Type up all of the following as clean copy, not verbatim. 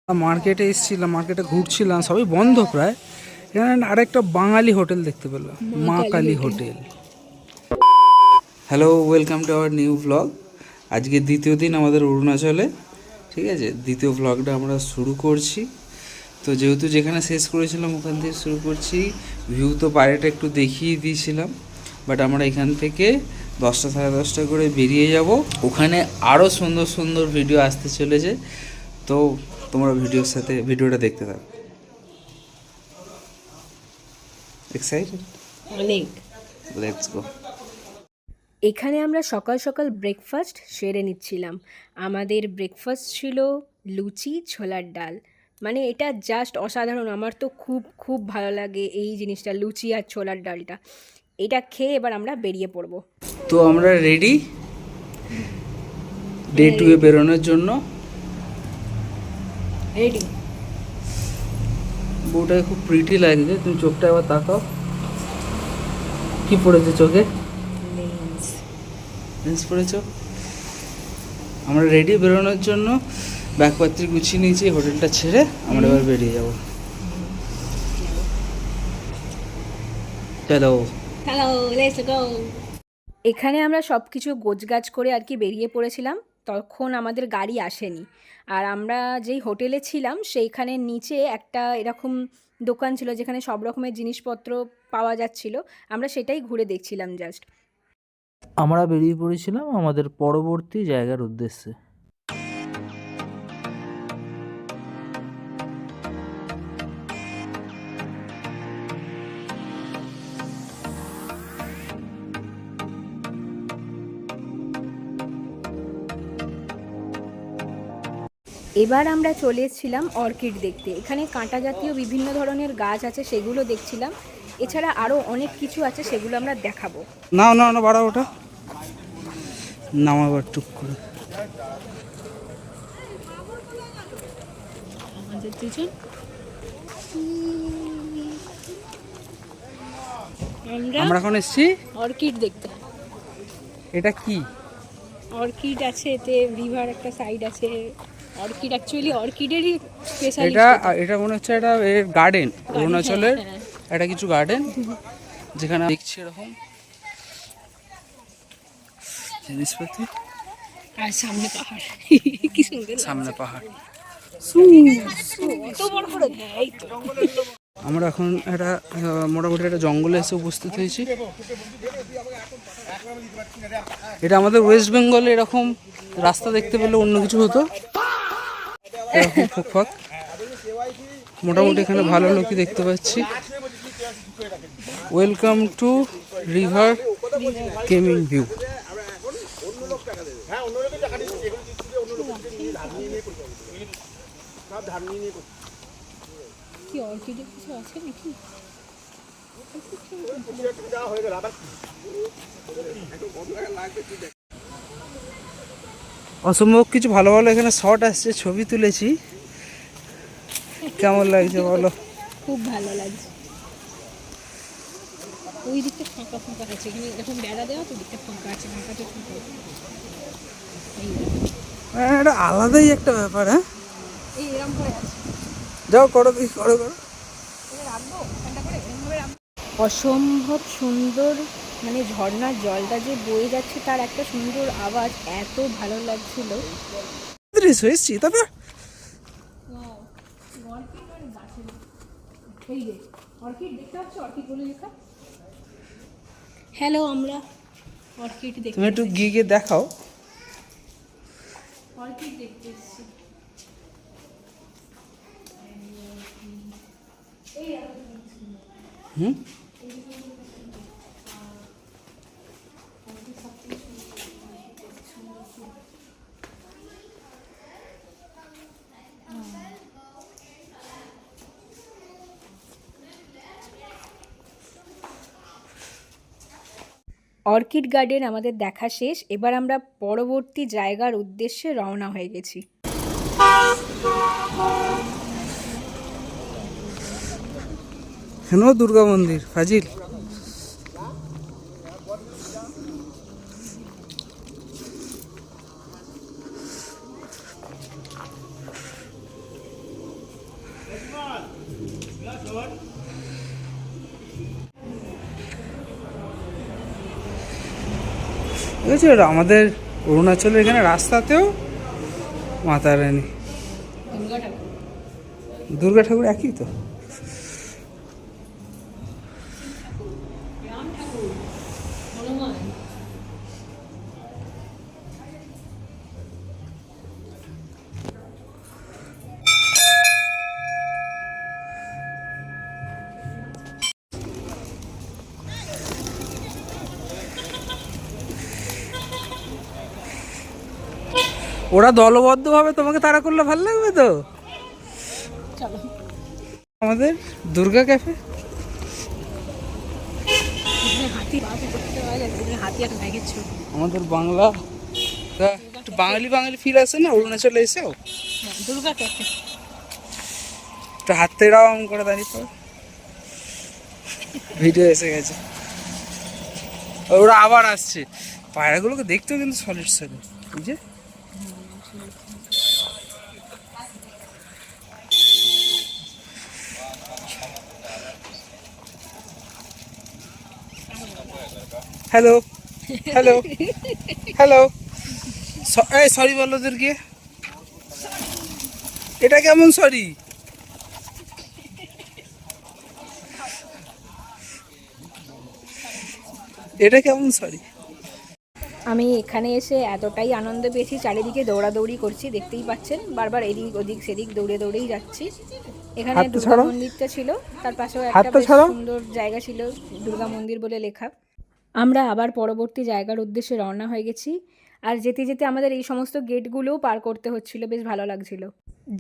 মার্কেটে এসেছিলাম, মার্কেটে ঘুরছিলাম, সবই বন্ধ প্রায়। এখানে আরেকটা বাঙালি হোটেল দেখতে পেলাম, মা Kali hotel. Hello, welcome to our new blog. আজকে দ্বিতীয় দিন আমাদের অরুণাচলে, ঠিক আছে। দ্বিতীয় ব্লগটা আমরা শুরু করছি। তো যেহেতু যেখানে শেষ করেছিলাম ওখান থেকে শুরু করছি। ভিউ তো বাইরেটা একটু দেখিয়ে দিয়েছিলাম, বাট আমরা এখান থেকে 10টা সাড়ে 10টা করে বেরিয়ে যাব। ওখানে আরও সুন্দর সুন্দর ভিডিও আসতে চলেছে, তো তোমরা ভিডিওটা দেখতে থাকো। এক্সাইটেড? অনেক। Let's go. এখানে আমরা সকাল সকাল ব্রেকফাস্ট সেরে নিচ্ছিলাম। আমাদের ব্রেকফাস্ট ছিল লুচি ছোলার ডাল। মানে এটা জাস্ট অসাধারণ। আমার তো খুব খুব ভালো লাগে এই জিনিসটা, লুচি আর ছোলার ডালটা। এটা খেয়ে এবার আমরা বেরিয়ে পড়বো। তো আমরা রেডি ডে 2 এ বেরোনোর জন্য। রেডি। বউটাকে খুব প্রিটি লাগছে। তুমি চোখটা আবার তাকাও, কি পড়েছে চোখে? লেন্স পড়েছ। আমরা রেডি বেরোনোর জন্য, ব্যাগপত্র গুছিয়ে নিয়েছি। হোটেলটা ছেড়ে আমরা এবার বেরিয়ে যাব। চলো। Hello, let's go. এখানে আমরা সব কিছু গোছগাছ করে আর কি বেরিয়ে পড়েছিলাম। তখন আমাদের গাড়ি আসেনি। আর আমরা যেই হোটেলে ছিলাম সেইখানে নিচে একটা এরকম দোকান ছিল যেখানে সব রকমের জিনিসপত্র পাওয়া যাচ্ছিল। আমরা সেটাই ঘুরে দেখছিলাম জাস্ট। আমরা বেরিয়ে পড়েছিলাম আমাদের পরবর্তী জায়গার উদ্দেশ্যে। এবার আমরা চলে এসেছিলাম অর্কিড দেখতে। এখানে কাঁটা জাতীয় বিভিন্ন ধরনের গাছ আছে, সেগুলো দেখছিলাম। এছাড়া আরও অনেক কিছু আছে, সেগুলো আমরা দেখাবো। না না না, বাড়া ওটা নামাবার টুক করে। আমরা এখন এসেছি অর্কিড দেখতে। এটা কি? অর্কিড আছে এতে, রিভার একটা সাইড আছে। অর্কিড অ্যাকচুয়ালি অর্কিডেরই স্পেশাল। এটা মনে হচ্ছে এটা এর গার্ডেন, অরুণাচলের এটা কিছু গার্ডেন, যেখানে দেখছি এরকম জিনিসপাতি। আর সামনে পাহাড়, কি সুন্দর সামনে পাহাড়। কত বড় বড়। এই তো আমরা এখন একটা মোটামুটি একটা জঙ্গলে এসে উপস্থিত হয়েছি। এটা আমাদের ওয়েস্ট বেঙ্গলে এরকম রাস্তা দেখতে পেলে অন্য কিছু হতো, এরকম ফুকফাক। মোটামুটি এখানে ভালো লোকই দেখতে পাচ্ছি। ওয়েলকাম টু রিভার কেমিং ভিউ। কি অর্কিডের কিছু আছে নাকি? অসম্ভব কিছু ভালো ভালো এখানে শট আসছে, ছবি তুলেছি। কেমন লাগছে বলো? খুব ভালো লাগছে। ওই দিকটা ফাঁকা ফাঁকা আছে, এখানে এরকম বেড়া দেওয়া, তো দিকটা ফাঁকা আছে, ফাঁকাটা ফাঁকা। এটা আলাদাই একটা ব্যাপার। হ্যাঁ, এই এরকম করে আছে। যাও করো, দেখি করো করো। অসম্ভব সুন্দর, মানে ঝর্ণার জলটা যে বয়ে যাচ্ছে তার একটা সুন্দর আওয়াজ, এত ভালো লাগছিল। এসেছি তারপর হ্যালো, আমরা অর্কিড দেখতে, তুমি একটু গিয়ে গিয়ে দেখাও। অর্কিড দেখতে এসেছি। হুম, অর্কিড গার্ডেন আমাদের দেখা শেষ। এবার আমরা পরবর্তী জায়গার উদ্দেশ্যে রওনা হয়ে গেছি। এখানেও দুর্গা মন্দির, ফাজিল। বুঝেছো, আমাদের অরুণাচলের এখানে রাস্তাতেও মাতা রানী দুর্গা ঠাকুর একই তো। ওরা দলবদ্ধভাবে তোমাকে তাড়া করলে ভালো লাগবে তো। আমাদের দুর্গা ক্যাফে, আমাদের বাংলা একটু বাঙালি বাঙালি ফিল আসে না অরুণাচলে এসেও। দুর্গা ক্যাফে। একটু হাতে রাম করে দাঁড়িয়ে পড়ো, ভিডিও এসে গেছে। ওরা আবার আসছে, পায়রাগুলোকে দেখতেও কিন্তু সলিড সলিড। এই যে হ্যালো হ্যালো হ্যালো, এই সরি বলো ওদেরকে। এটা কেমন সরি? এটা কেমন সরি? আমি এখানে এসে এতটাই আনন্দ পেয়েছি, চারিদিকে দৌড়াদৌড়ি করছি, দেখতেই পাচ্ছেন, বারবার এদিক ওদিক সেদিক দৌড়ে দৌড়েই যাচ্ছি। এখানে হাতটা দুর্গা ছাড়ো। মন্দিরটা ছিল, তার পাশেও একটা হাতটা বেশ ছাড়ো। সুন্দর জায়গা ছিল, দুর্গা মন্দির বলে লেখা। আমরা আবার পরবর্তী জায়গার উদ্দেশ্যে রওনা হয়ে গেছি। আর যেতে যেতে আমাদের এই সমস্ত গেটগুলোও পার করতে হচ্ছিল, বেশ ভালো লাগছিল।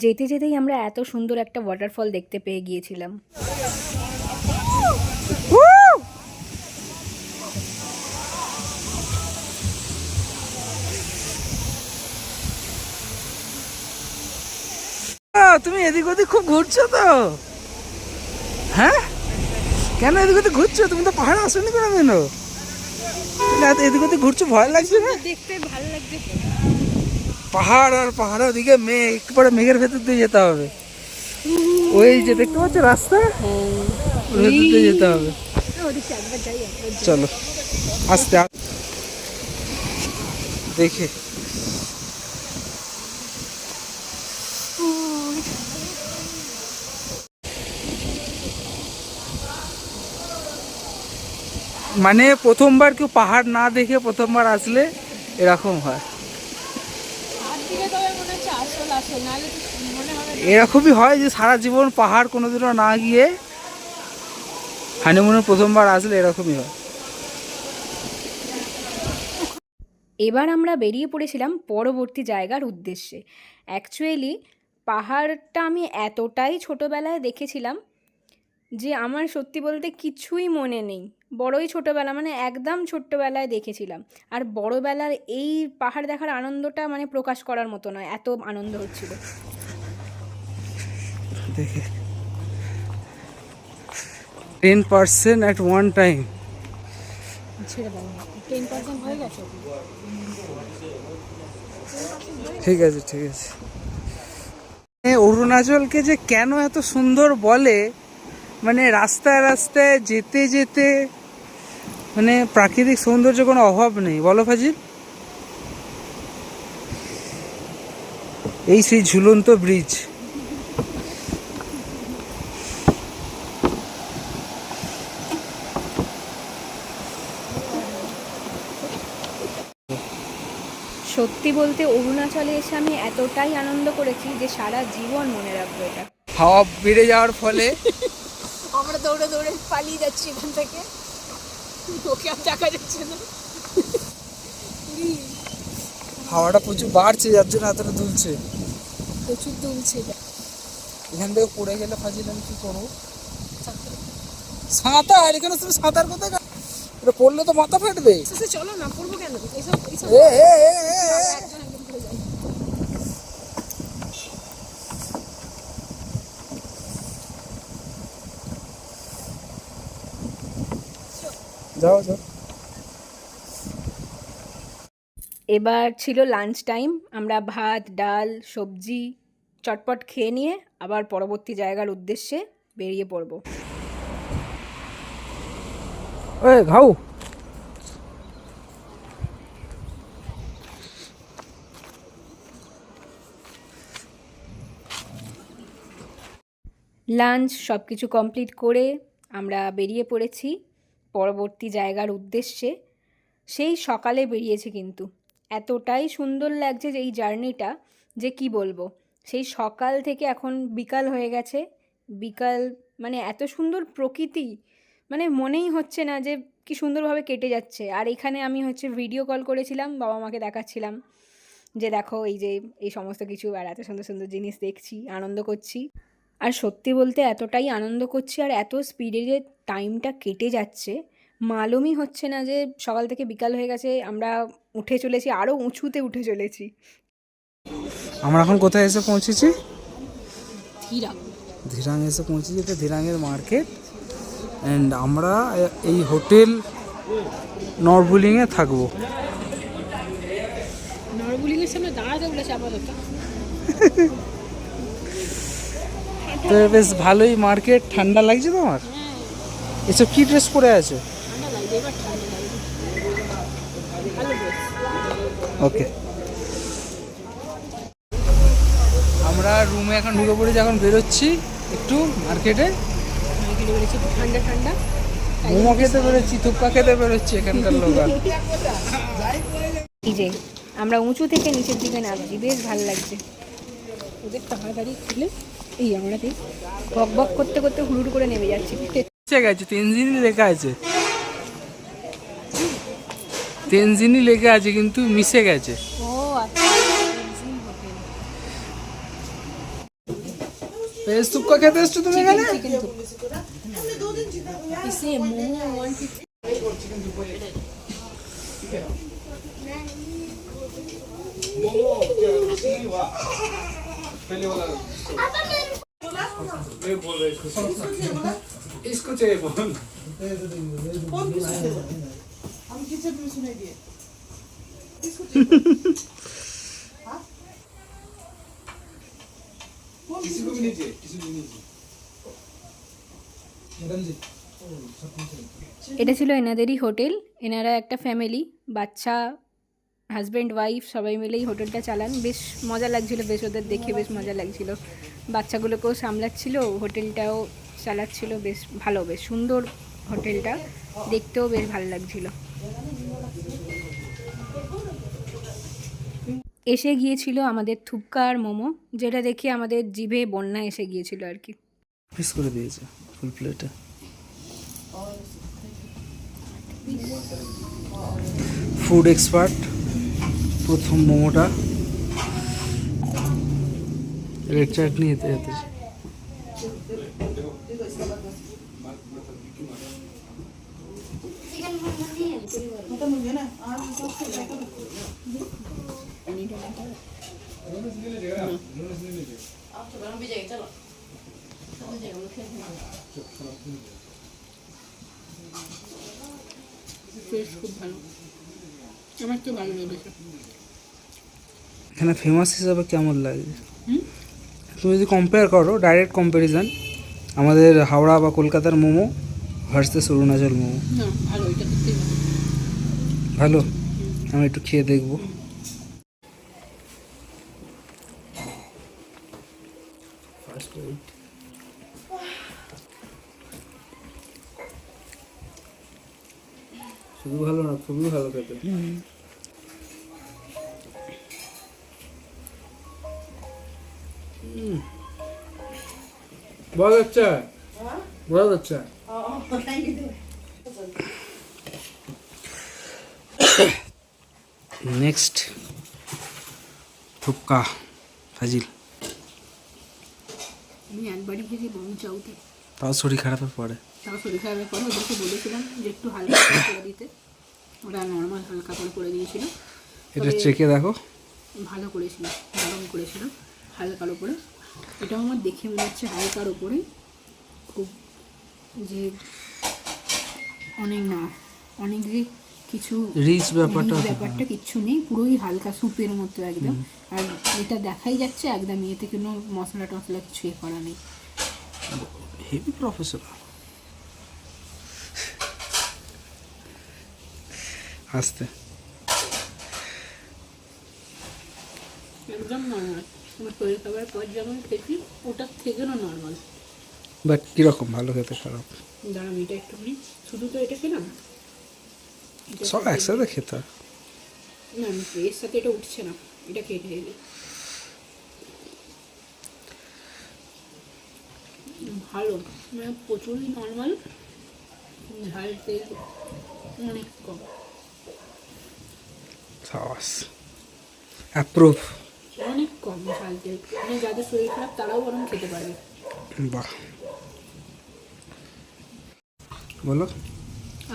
যেতে যেতেই আমরা এত সুন্দর একটা ওয়াটারফল দেখতে পেয়ে গিয়েছিলাম। তুমি এদিক ওদিক খুব ঘুরছো তো, হ্যাঁ? কেন এদিক ওদিক ঘুরছো? তুমি তো পাহাড়ে আসোনি কোনোদিনও, এদিক ওদিক ঘুরছো, ভয় লাগছে না? দেখতে ভালো লাগছে। পাহাড় আর পাহাড়ের ওদিকে মেঘ, একটু পরে মেঘের ভেতর দিয়ে যেতে হবে। ওই যে দেখতে পাচ্ছ রাস্তা, ওর ভেতর দিয়ে যেতে হবে। চলো আস্তে আস্তে দেখে। মানে প্রথমবার কেউ পাহাড় না দেখে প্রথমবার আসলে এরকম হয়। এরকমই হয় যে সারা জীবন পাহাড় কোনোদিনও না গিয়ে হানিমুনে প্রথমবার আসলে এরকমই হয়। এবার আমরা বেরিয়ে পড়েছিলাম পরবর্তী জায়গার উদ্দেশ্যে। অ্যাকচুয়ালি পাহাড়টা আমি এতটাই ছোটোবেলায় দেখেছিলাম যে আমার সত্যি বলতে কিছুই মনে নেই। বড়ই ছোটোবেলা, মানে একদম ছোট্টবেলায় দেখেছিলাম। আর বড়োবেলার এই পাহাড় দেখার আনন্দটা মানে প্রকাশ করার মতো নয়, এত আনন্দ হচ্ছিল। দেখে 10% at one time। ছেড়ে দাও, 10% হয়ে গেছে। ঠিক আছে ঠিক আছে। অরুণাচলকে যে কেন এত সুন্দর বলে, মানে রাস্তায় রাস্তায় যেতে যেতে মানে প্রাকৃতিক সৌন্দর্য কোনো অভাব নেই, বলো ফাজিল? এই সেই ঝুলন্ত ব্রিজ। সত্যি বলতে অরুণাচলে এসে আমি এতটাই আনন্দ করেছি যে সারা জীবন মনে রাখবো এটা। হাওয়া বেড়ে যাওয়ার ফলে আমরা দৌড়ে দৌড়ে পালিয়ে যাচ্ছি এখান থেকে, ওকে আর দেখা যাচ্ছে না। হাওয়াটা প্রচুর বাড়ছে, যার জন্য এতটা দুলছে, প্রচুর দুলছে। এখান থেকে পড়ে গেলে ফাজিল আমি কি করবো? সাঁতার, এখানে তুমি সাঁতার কোথায়? এটা পড়লে তো মাথা ফাটবে। চলো না, পড়বো কেন? এইসব যাও যাও। এবার ছিল লাঞ্চ টাইম। আমরা ভাত ডাল সবজি চটপট খেয়ে নিয়ে আবার পরবর্তী জায়গার উদ্দেশ্যে বেরিয়ে পড়বো। ঘাও লাঞ্চ সব কিছু কমপ্লিট করে আমরা বেরিয়ে পড়েছি পরবর্তী জায়গার উদ্দেশ্যে। সেই সকালে বেরিয়েছি, কিন্তু এতটাই সুন্দর লাগছে যে এই জার্নিটা, যে কি বলবো। সেই সকাল থেকে এখন বিকাল হয়ে গেছে। বিকাল মানে এত সুন্দর প্রকৃতি, মানে মনেই হচ্ছে না যে কি সুন্দরভাবে কেটে যাচ্ছে। আর এখানে আমি হচ্ছে ভিডিও কল করেছিলাম, বাবা মাকে দেখাচ্ছিলাম যে দেখো এই যে এই সমস্ত কিছু, আর এত সুন্দর সুন্দর জিনিস দেখছি, আনন্দ করছি। আর সত্যি বলতে এতটাই আনন্দ করছি আর এত স্পিডে যে টাইমটা কেটে যাচ্ছে, মালুমই হচ্ছে না যে সকাল থেকে বিকাল হয়ে গেছে। আমরা উঠে চলেছি, আরও উঁচুতে উঠে চলেছি। আমরা এখন কোথায় এসে পৌঁছেছি? ধীরাং। ধীরাং এসে পৌঁছেছি, তো ধীরাংয়ের মার্কেট। অ্যান্ড আমরা এই হোটেল নরবুলিংয়ে থাকবো। নরবুলিংয়ের সামনে দাঁড়াতে বলেছে আপাতত। তো বেশ ভালোই মার্কেট। ঠান্ডা লাগছে তোমার? এসব কি ড্রেস পরে আছে? ওকে, আমরা রুমে এখন ঢুকে পড়েছি, এখন বেরোচ্ছি একটু মার্কেটে। ঠান্ডা ঠান্ডা মোমো খেতে বেরোচ্ছি, থুপ্পা খেতে বেরোচ্ছি এখানকার লোক। এই যে আমরা উঁচু থেকে নিচের দিকে নামছি, বেশ ভালো লাগছে। ওদের তাড়াতাড়ি খুলে এই আমরা বক বক করতে করতে হুড়ুড় করে নেমে যাচ্ছি। ঠিক আছে, তেনজিনি লেখা আছে, তেনজিনি লেখা আছে কিন্তু মিশে গেছে। ও আচ্ছা, বেশ থুপ্পা খেতে এসছো তুমি এখানে? इसको चाहिए फोन। हम किसे भी सुनेंगे? किसी को भी नहीं चाहिए, किसी को भी नहीं चाहिए। এটা ছিল এনাদেরই হোটেল। এনারা একটা ফ্যামিলি, বাচ্চা, হাজব্যান্ড ওয়াইফ সবাই মিলেই হোটেলটা চালান। বেশ মজা লাগছিল, বেশ ওদের দেখে বেশ মজা লাগছিল। বাচ্চাগুলোকেও সামলাচ্ছিল, হোটেলটাও চালাচ্ছিল। বেশ ভালো, বেশ সুন্দর হোটেলটা, দেখতেও বেশ ভালো লাগছিল। এসে গিয়েছিল আমাদের থুপকা আর মোমো, যেটা দেখে আমাদের জিভে বন্যা এসে গিয়েছিল আর কি। পিস করে দিয়েছে ফুল প্লেটে। ফুড এক্সপার্ট, প্রথম মোমোটা রেড চাটনি এতে এতে। খুব ভালো, আমার তো ভালো লেগেছে। এখানে ফেমাস হিসাবে কেমন লাগে তুমি যদি কম্পেয়ার করো, ডাইরেক্ট কম্প্যারিজন, আমাদের হাওড়া বা কলকাতার মোমো ভার্সেস অরুণাচল মোমো? না ভালো, এটা সত্যিই ভালো। ভালো, আমি একটু খেয়ে দেখবো। শুধু ভালো না, খুবই ভালো খেতে। बहुत अच्छा है, बहुत अच्छा है। नेक्स्ट थुपका फाजिल। আমি একবারই খেয়েছি বংচাউতে, তাও শরীর খারাপের পরে। তাও শরীর খারাপের পরে ওদেরকে বলেছিলাম যে একটু হালকা করে দিতে, ওরা নর্মাল হালকা করে দিয়েছিল। এটা চেকে দেখো, ভালো করেছিল, গরম করেছিল হালকার উপরে। এটাও আমার দেখে মনে হচ্ছে হালকার উপরে, খুব যে অনেক না, অনেক যে কিছু রিচ ব্যাপারটা কিচ্ছু নেই, পুরোই হালকা স্যুপের মতো একদম। আর এটা দেখাই যাচ্ছে একদম, এতে কোনো মশলা টশলা কিছু করা নেই। Heavy professional. আসতে একদম নর্মাল, আমার শরীর খাবার পর যেমন খেয়েছি ওটার থেকেও নর্মাল। বাট কীরকম, ভালো খেতে খারাপ? দাঁড়ান এটা একটুখানি, শুধু তো এটা খেলাম, এটার সব সাথে- একসাথে খেতে হয়। না এর সাথে এটা উঠছে না, এটা খেয়ে খেয়ে ভালো, মানে প্রচুরই নর্মাল, ঝাল তেল অনেক কম। সাবাস, অ্যাপ্রুভ। অনেক কম ঝাল তেল, মানে যাদের শরীর খারাপ তারাও বরং খেতে পারবে। বাহ, বলো।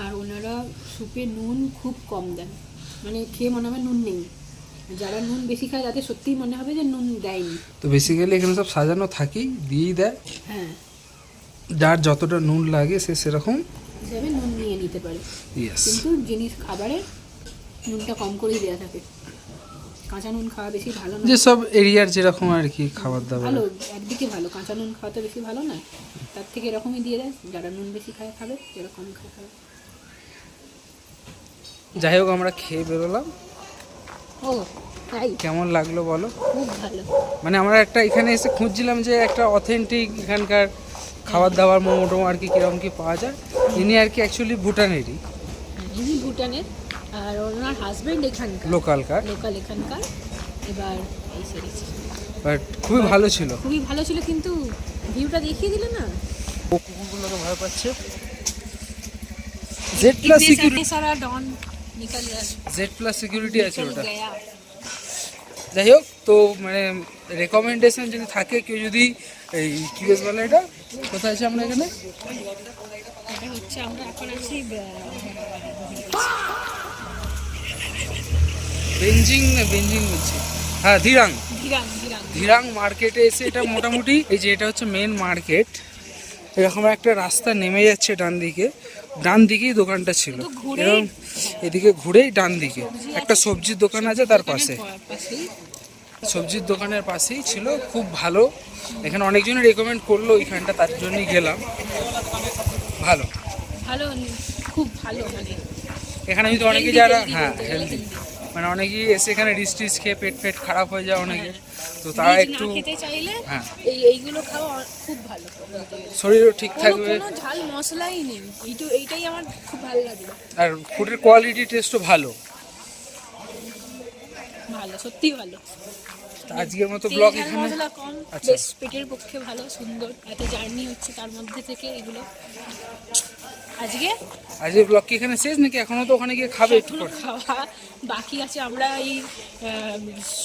আর ওনারা সুপে নুন খুব কম দেন, মানে খেয়ে মনে হবে নুন নেই। যারা নুন বেশি খায় তাদের সত্যিই মনে হবে যে নুন দেয়নি। তো বেসিক্যালি এখানে সব সাজানো থাকেই, দিয়েই দেয়, হ্যাঁ, যার যতটা নুন লাগে সে সেরকম হিসাবে নুন নিয়ে নিতে পারে, ইয়েস। কিন্তু জিনিস খাবারে নুনটা কম করেই দেওয়া থাকে। কাঁচা নুন খাওয়া বেশি ভালো না, যেসব এরিয়ার যেরকম আর কি খাবার দাবার। ভালো একদিকে ভালো, কাঁচা নুন খাওয়াতে বেশি ভালো নয়, তার থেকে এরকমই দিয়ে দেয়, যারা নুন বেশি খায় খাবে, যারা কম খায় খাবে। যাই হোক, আমরা খেয়ে বেরোলাম। ও তাই, কেমন লাগলো বলো? খুব ভালো। মানে আমরা একটা এখানে এসে খুঁজছিলাম যে একটা অথেন্টিক এখানকার খাবার দাবার, মোমো টোমো আর কি কীরকম কী পাওয়া যায়। ইনি আর কি অ্যাকচুয়ালি ভুটানেরই, ইনি ভুটানের, আর ওনার হাজবেন্ড এখানকার লোকালকার, লোকাল এখানকার। এবার এই সেরেছে, বাট খুবই ভালো ছিল। খুবই ভালো ছিল, কিন্তু ভিউটা দেখিয়ে দিলে না। ও কুকুরগুলোকে ভয় পাচ্ছে। জেড প্লাস সিকিউরিটি, সারা ডন নিকল জেড প্লাস সিকিউরিটি আছে ওটা। গয়া। যাই হোক, তো মানে রেকমেন্ডেশন যদি থাকে, কেউ যদি এই কী বেশ বলে, এটা কোথায় আছে আমরা এখানে? এটা হচ্ছে আমরা এখন আছি বেঞ্জিং বলছি, হ্যাঁ ধীরাং। ধীরাং ধীরাং। ধীরাং মার্কেটে এসে এটা মোটামুটি এই যে এটা হচ্ছে মেন মার্কেট, এরকম একটা রাস্তা নেমে যাচ্ছে ডান দিকে, ডান দিকেই দোকানটা ছিল, তো ঘুরে- এরকম এদিকে ঘুরেই ডান দিকে একটা সবজির দোকান আছে, তার পাশে পাশেই সবজির দোকানের পাশেই ছিল। খুব ভালো, এখানে অনেকজনই রেকমেন্ড করলো ওইখানটা, তার জন্যই গেলাম। ভালো, ভালো, খুব ভালো, মানে এখানে কিন্তু অনেকে healthy, যারা healthy হ্যাঁ বলতে গেলে হেলদি, healthy। মানে অনেকেই এসে এখানে রিচ খেয়ে পেট খারাপ হয়ে যায় অনেকের, তো তারা রিচ একটু না খেতে চাইলে হ্যাঁ এইগুলো খাওয়া খুব ভালো বলতে গেলে। শরীরও ঠিক কোনো থাকবে, কোনো ঝাল মশলাই নেই, এইটাই আমার খুব ভালো লাগে। আর ফুডের কোয়ালিটি টেস্টও ভালো। ভালো, সত্যি ভালো। তো আজকের মতো তেল ব্লগ ঝাল এখানে, মশলা কম, আচ্ছা। বেশ পেটের পক্ষে ভালো, সুন্দর। এত জার্নি হচ্ছে তার মধ্যে থেকে এগুলো আজকের ব্লগ কি এখানে শেষ নাকি এখনো তো ওখানে গিয়ে খাবে একটু এখনো পরে? খাওয়া বাকি আছে। আমরা এই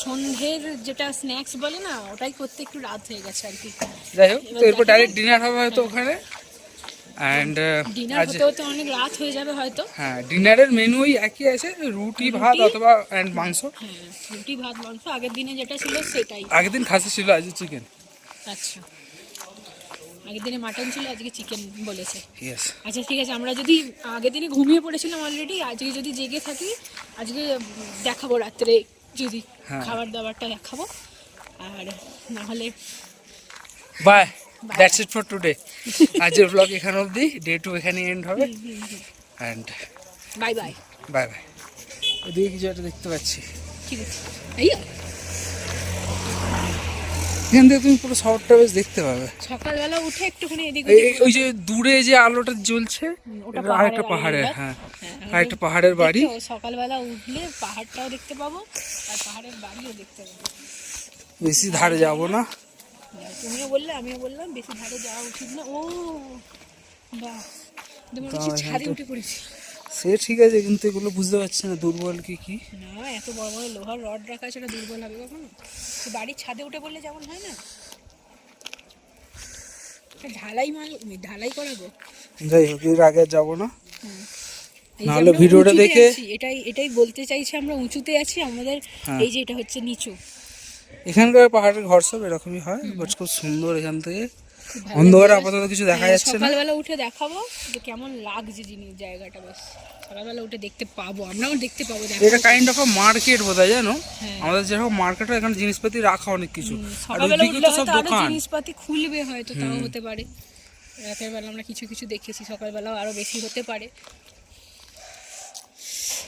সন্ধ্যের যেটা স্ন্যাক্স বলে না, ওটাই করতে একটু রাত হয়ে গেছে আর কি। যাই হোক, তো এরপর ডাইরেক্ট ডিনার হবে হয়তো ওখানে। অ্যান্ড ডিনার আজ হতে হতে অনেক রাত হয়ে যাবে হয়তো। হ্যাঁ, ডিনারের মেনুই একই আছে, রুটি ভাত অথবা অ্যান্ড মাংস। হ্যাঁ, রুটি ভাত মাংস, আগের দিনে যেটা ছিল সেটাই। আগের দিন খাসি ছিল, আজ চিকেন। আচ্ছা, আগের দিনে মাটন ছিল, আজকে চিকেন বলেছে। ইয়েস, আচ্ছা ঠিক আছে, আমরা যদি আগের দিনে ঘুমিয়ে পড়েছিলাম অলরেডি, আজকে যদি জেগে থাকি, আজকে দেখাবো রাত্রে, যদি হ্যাঁ। খাবার দাবারটা দেখাবো। আর না হলে bye, that's it for today. আজকের ব্লগ এখানে অবধি, ডে 2 এখানে এন্ড হবে। And bye bye. Bye bye. ওদিকে কিছু একটা দেখতে পাচ্ছি, ঠিক আছে, এই এখান থেকে তুমি পুরো শহরটা বেশ দেখতে পাবে। সকালবেলা উঠে একটুখানি এদিক ওই যে দূরে যে আলোটা জ্বলছে, ওটা এটা আরেকটা পাহাড়ের, হ্যাঁ আরেকটা পাহাড়ের বাড়ি। সকালবেলা উঠলে পাহাড়টাও দেখতে পাবো আর পাহাড়ের বাড়িও দেখতে পাবো। বেশি ধারে যাব না, তুমিও বললে আমিও বললাম বেশি ধারে যাওয়া উচিত না। ও বাহ, তোমার কাছে ছাদে উঠে পড়েছি। সে ঠিক আছে, কিন্তু এগুলো বুঝতে পারছি না দুর্বল কি কি। না, এত বড় বড় লোহার রড রাখা আছে, দুর্বল হবে কখনো? তো বাড়ির ছাদে উঠে বললে যেমন হয় না, ঢালাই করাবো। যাই হোক, এর আগে যাব না, এই যে নাহলে আমরা ভিডিওটা উঁচুতে দেখে আছি, এটাই বলতে চাইছি, আমরা উঁচুতে আছি, আমাদের হ্যাঁ। এই যে এটা হচ্ছে নিচু। এখানকার পাহাড়ের ঘর সব এরকমই হয়, বাট খুব সুন্দর এখান থেকে খুব ভালো অন্ধকারে লাগছে। আপাতত কিছু দেখা হ্যাঁ, যাচ্ছে না। সকালবেলা উঠে দেখাবো যে কেমন লাগছে জায়গাটা। বেশ সকালবেলা উঠে দেখতে পাবো, আমরাও দেখতে পাবো। দেখো এটা কাইন্ড অফ মার্কেট বোধহয়, জানো হ্যাঁ। আমাদের যেরকম মার্কেট হয় এখানে জিনিসপাতি রাখা অনেক কিছু, আর সকালবেলা ওইদিকে উঠলে তো সব হয়তো আরো দোকান। জিনিসপাতি খুলবে, হয়তো তাও হতে পারে। রাতের বেলা আমরা কিছু কিছু দেখেছি, সকালবেলাও আরো বেশি হতে পারে।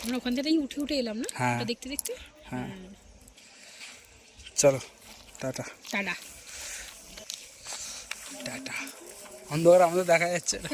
আমরা ওখান থেকেই উঠে উঠে এলাম না, হ্যাঁ। ওটা দেখতে দেখতে। হ্যাঁ, চলো টাটা। টাটা। টাটা। অন্ধকারে আমাদের দেখা যাচ্ছে না।